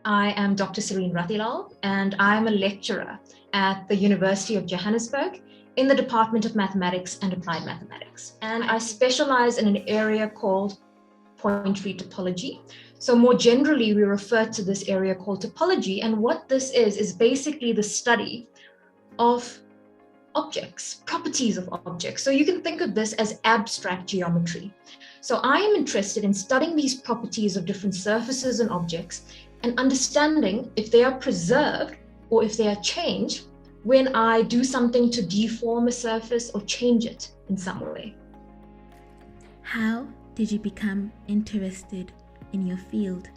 I am Dr. Cerene Rathilal, and I'm a lecturer at the University of Johannesburg in the Department of Mathematics and Applied Mathematics. And I specialize in an area called point-tree topology. So more generally, we refer to this area called topology. And what this is basically the study of objects, properties of objects. So you can think of this as abstract geometry. So I am interested in studying these properties of different surfaces and objects and understanding if they are preserved or if they are changed when I do something to deform a surface or change it in some way. How did you become interested in your field?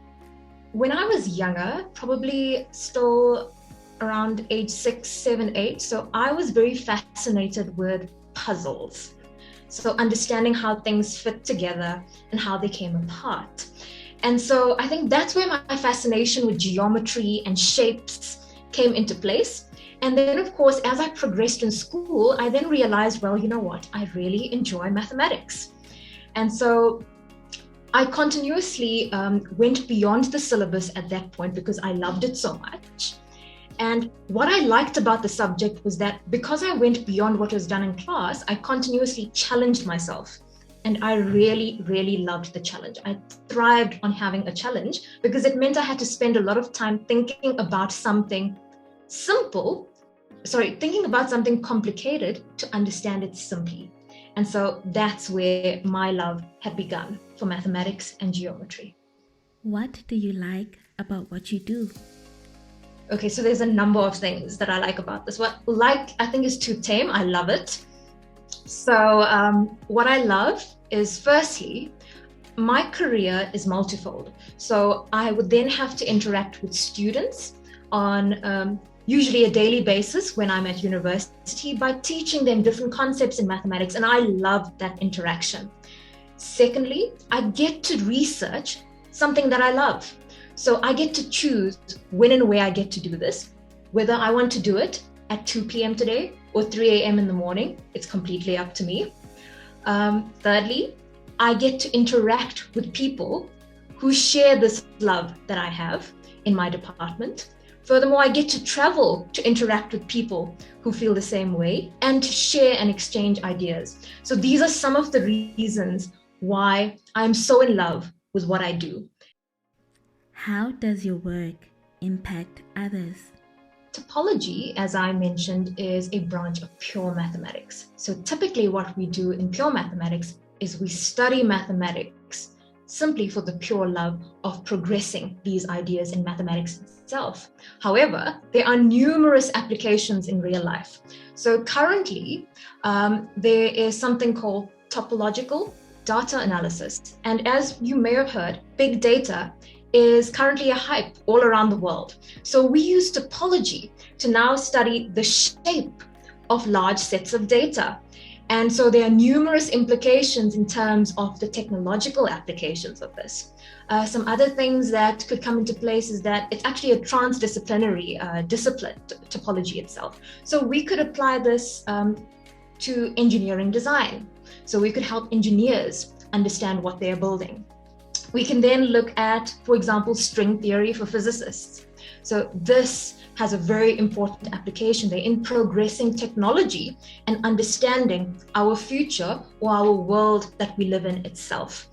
When I was younger, probably still around age 6, 7, 8, so I was very fascinated with puzzles. So understanding how things fit together and how they came apart. And so I think that's where my fascination with geometry and shapes came into place. And then, of course, as I progressed in school, I then realized, well, you know what, I really enjoy mathematics. And so I continuously went beyond the syllabus at that point because I loved it so much. And what I liked about the subject was that because I went beyond what was done in class, I continuously challenged myself. And I really, really loved the challenge. I thrived on having a challenge because it meant I had to spend a lot of time thinking about something thinking about something complicated to understand it simply. And so that's where my love had begun for mathematics and geometry. What do you like about what you do? Okay, so there's a number of things that I like about this. What I think is too tame. I love it. So what I love is, firstly, my career is multifold. So I would then have to interact with students on usually a daily basis when I'm at university by teaching them different concepts in mathematics, and I love that interaction. Secondly, I get to research something that I love. So I get to choose when and where I get to do this, whether I want to do it at 2 p.m. today or 3 a.m. in the morning. It's completely up to me. Thirdly, I get to interact with people who share this love that I have in my department. Furthermore, I get to travel to interact with people who feel the same way and to share and exchange ideas. So these are some of the reasons why I'm so in love with what I do. How does your work impact others? Topology, as I mentioned, is a branch of pure mathematics. So typically what we do in pure mathematics is we study mathematics simply for the pure love of progressing these ideas in mathematics itself. However, there are numerous applications in real life. So currently, there is something called topological data analysis. And as you may have heard, big data is currently a hype all around the world. So we use topology to now study the shape of large sets of data. And so there are numerous implications in terms of the technological applications of this. Some other things that could come into place is that it's actually a transdisciplinary discipline, topology itself. So we could apply this to engineering design. So we could help engineers understand what they're building. We can then look at, for example, string theory for physicists. So this has a very important application there in progressing technology and understanding our future or our world that we live in itself.